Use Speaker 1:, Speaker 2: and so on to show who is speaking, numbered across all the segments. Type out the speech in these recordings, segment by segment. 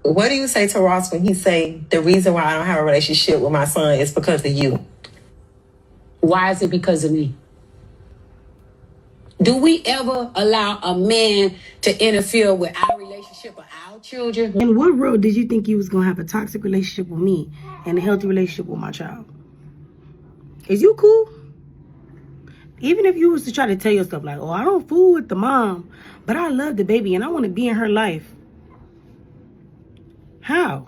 Speaker 1: What do you say to Ross when he say the reason why I don't have a relationship with my son is because of you?
Speaker 2: Why is it because of me? Do we ever allow a man to interfere with our relationship with our children?
Speaker 3: In what world did you think you was gonna have a toxic relationship with me and a healthy relationship with my child? Is you cool? Even if you was to try to tell yourself like, oh, I don't fool with the mom, but I love the baby and I want to be in her life. How?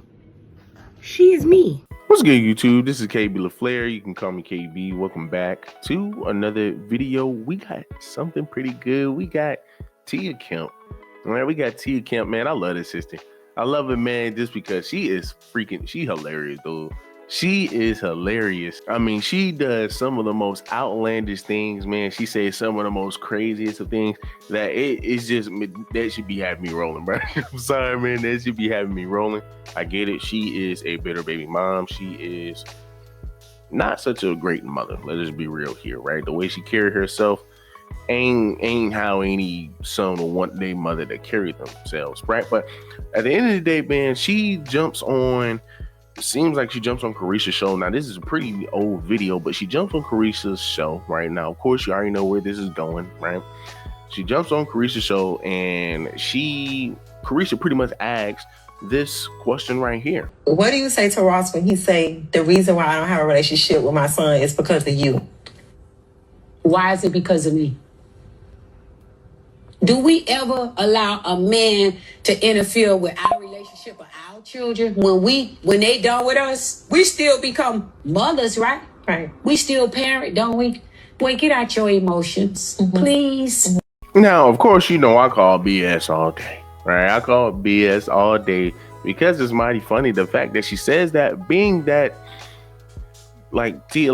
Speaker 3: She is me.
Speaker 4: What's good, YouTube? This is KB LaFleur. You can call me KB. Welcome back to another video. We got something pretty good. We got Tia Kemp. All right, we got Tia Kemp, man. I love this sister. I love her, man, just because she hilarious, dude. She is hilarious. I mean, she does some of the most outlandish things, man. She says some of the most craziest of things that that should be having me rolling, bro. I'm sorry, man. That should be having me rolling. I get it. She is a bitter baby mom. She is not such a great mother. Let's just be real here, right? The way she carried herself ain't how any son will want their mother to carry themselves, right? But at the end of the day, man, seems like she jumps on Carisha's show. Now, this is a pretty old video, but she jumps on Carisha's show right now. Of course, you already know where this is going, right? She jumps on Carisha's show, and Carisha pretty much asks this question right here.
Speaker 1: What do you say to Ross when he say the reason why I don't have a relationship with my son is because of you?
Speaker 2: Why is it because of me? Do we ever allow a man to interfere with our relationship with our children? When they done with us, we still become mothers, right?
Speaker 1: Right.
Speaker 2: We still parent, don't we? Boy, get out your emotions, please.
Speaker 4: Now, of course, you know I call BS all day, right? I call BS all day because it's mighty funny. The fact that she says that, being that, like, Tia,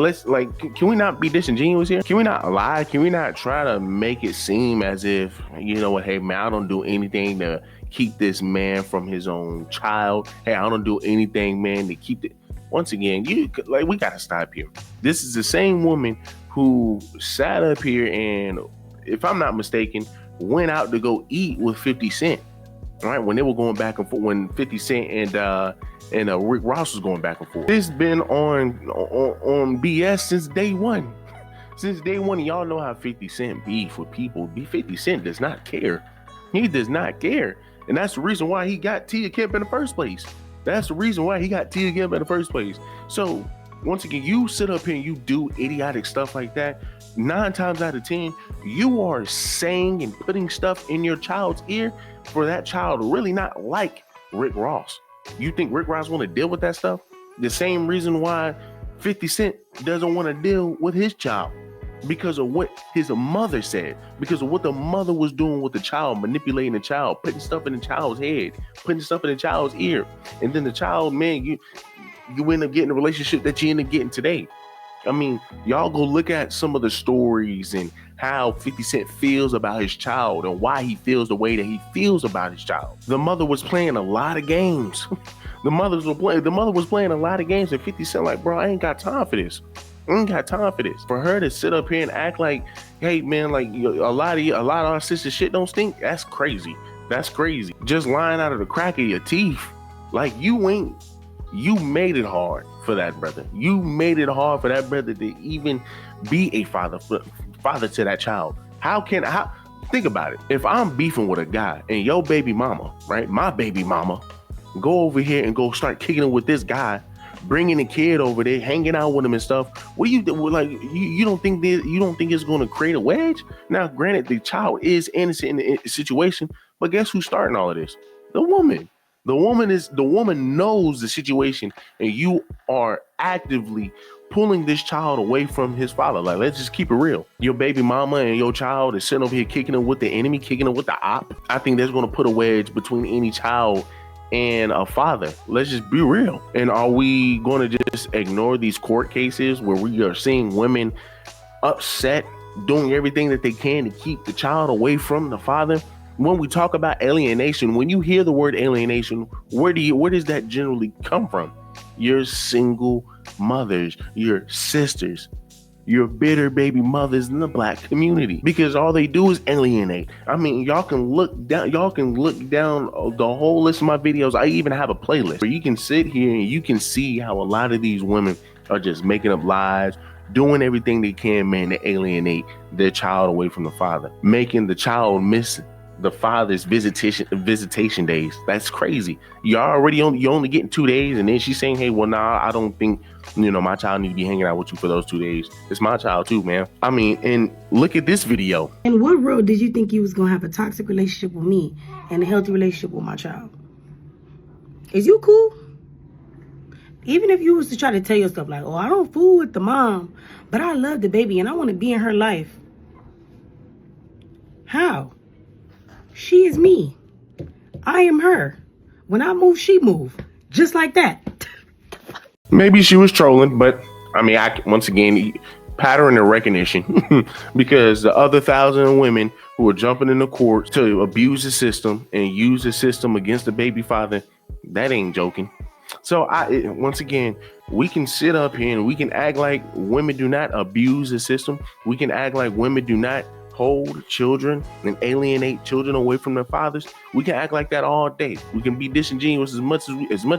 Speaker 4: can we not be disingenuous here? Can we not lie? Can we not try to make it seem as if, you know what, hey, man, I don't do anything to keep this man from his own child. Hey, I don't do anything, man, to keep it. Once again, we got to stop here. This is the same woman who sat up here and, if I'm not mistaken, went out to go eat with 50 Cent. All right, when they were going back and forth, when 50 Cent and Rick Ross was going back and forth. It's been on BS since day one. Since day one, y'all know how 50 Cent beef with people. 50 Cent does not care. He does not care. And that's the reason why he got Tia Kemp in the first place. That's the reason why he got Tia Kemp in the first place. So, once again, you sit up here and you do idiotic stuff like that, 9 times out of 10, you are saying and putting stuff in your child's ear for that child to really not like Rick Ross. You think Rick Ross want to deal with that stuff? The same reason why 50 Cent doesn't want to deal with his child, because of what his mother said, because of what the mother was doing with the child, manipulating the child, putting stuff in the child's head, putting stuff in the child's ear. And then the child, man, you end up getting a relationship that you end up getting today. I mean, y'all go look at some of the stories and how 50 Cent feels about his child and why he feels the way that he feels about his child. The mother was playing a lot of games. The mother was playing a lot of games, and 50 Cent like, bro, I ain't got time for this. I ain't got time for this. For her to sit up here and act like, hey, man, like a lot of our sisters shit don't stink. That's crazy. That's crazy. Just lying out of the crack of your teeth. Like, you made it hard for that brother. You made it hard for that brother to even be a father to that child. Think about it. If I'm beefing with a guy and your baby mama, right, my baby mama, go over here and go start kicking it with this guy, bringing the kid over there, hanging out with him and stuff, what do you do? Like, you don't think it's going to create a wedge? Now, granted, the child is innocent in the situation, but guess who's starting all of this? The woman. The woman knows the situation, and you are actively pulling this child away from his father. Like, let's just keep it real. Your baby mama and your child is sitting over here kicking it with the enemy, kicking it with the op. I think that's going to put a wedge between any child and a father. Let's just be real. And are we going to just ignore these court cases where we are seeing women upset, doing everything that they can to keep the child away from the father? When we talk about alienation, when you hear the word alienation, where does that generally come from? Your single mothers, your sisters. your bitter baby mothers in the black community, because all they do is alienate. I mean, y'all can look down the whole list of my videos. I even have a playlist where you can sit here and you can see how a lot of these women are just making up lies, doing everything they can, man, to alienate their child away from the father, making the child miss the father's visitation days. That's crazy. You're only getting 2 days, and then she's saying, hey, well, nah, I don't think, my child need to be hanging out with you for those 2 days. It's my child too, man. I mean, and look at this video.
Speaker 3: In what world did you think you was gonna have a toxic relationship with me and a healthy relationship with my child? Is you cool? Even if you was to try to tell yourself like, oh, I don't fool with the mom, but I love the baby and I want to be in her life. How? She is me. I am her. When I move, she move. Just like that.
Speaker 4: Maybe she was trolling, but I mean, once again, pattern of recognition, because the other 1,000 women who are jumping in the court to abuse the system and use the system against the baby father, that ain't joking. So once again, we can sit up here and we can act like women do not abuse the system. We can act like women do not hold children and alienate children away from their fathers. We can act like that all day. We can be disingenuous as much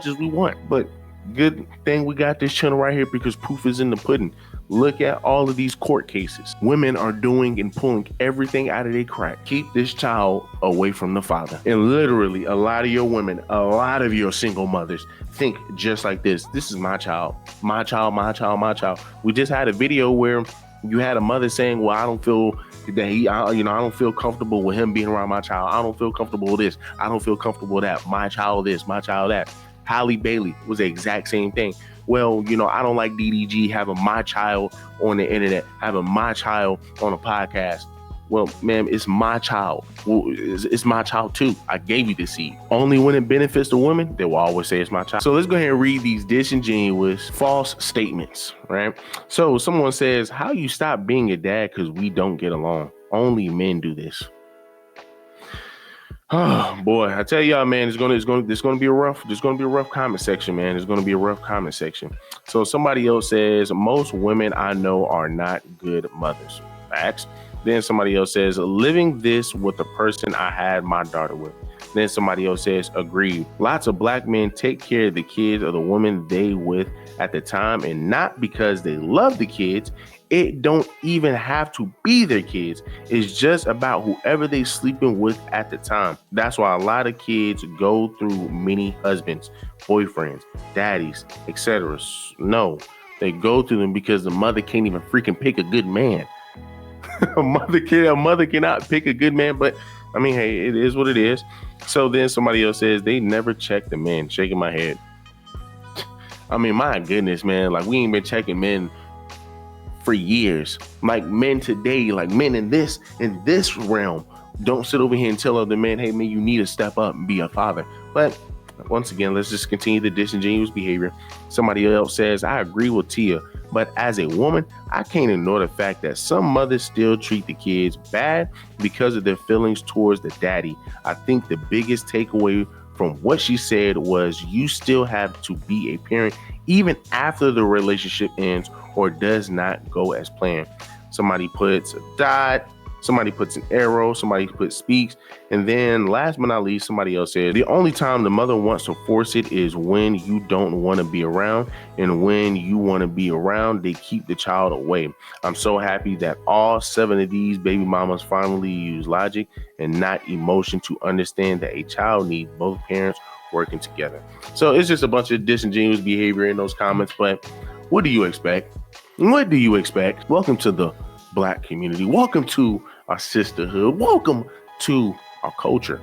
Speaker 4: as we want. But good thing we got this channel right here, because proof is in the pudding. Look at all of these court cases. Women are doing and pulling everything out of their crack. Keep this child away from the father. And literally, a lot of your women, a lot of your single mothers think just like this. This is my child, my child, my child, my child. We just had a video where you had a mother saying, well, I don't feel that I don't feel comfortable with him being around my child. I don't feel comfortable with this. I don't feel comfortable with that. My child this, my child that. Halle Bailey was the exact same thing. Well, I don't like DDG having my child on the internet, having my child on a podcast. Well, ma'am, it's my child. Well, it's my child too. I gave you the seed. Only when it benefits the woman, they will always say it's my child. So let's go ahead and read these disingenuous, false statements, right? So someone says, how you stop being a dad because we don't get along? Only men do this. Oh boy, I tell y'all, man, there's gonna be a rough comment section, man. There's gonna be a rough comment section. So somebody else says, most women I know are not good mothers. Facts. Then somebody else says, living this with the person I had my daughter with. Then somebody else says, agreed. Lots of black men take care of the kids of the woman they with at the time, and not because they love the kids. It don't even have to be their kids. It's just about whoever they sleeping with at the time. That's why a lot of kids go through many husbands, boyfriends, daddies, etc. No, they go through them because the mother can't even freaking pick a good man. A mother cannot pick a good man, but I mean, hey, it is what it is. So then somebody else says they never check the men. Shaking my head. I mean, my goodness, man, like we ain't been checking men for years. Like men today, like men in this realm don't sit over here and tell other men, hey man, you need to step up and be a father. But once again, let's just continue the disingenuous behavior. Somebody else says, I agree with Tia, but as a woman, I can't ignore the fact that some mothers still treat the kids bad because of their feelings towards the daddy. I think the biggest takeaway from what she said was you still have to be a parent even after the relationship ends or does not go as planned. Somebody puts a dot, somebody puts an arrow, somebody puts speaks, and then last but not least, somebody else says, the only time the mother wants to force it is when you don't want to be around, and when you want to be around, they keep the child away. I'm so happy that all 7 of these baby mamas finally use logic and not emotion to understand that a child needs both parents working together. So it's just a bunch of disingenuous behavior in those comments, but what do you expect? What do you expect? Welcome to the black community. Welcome to our sisterhood. Welcome to our culture.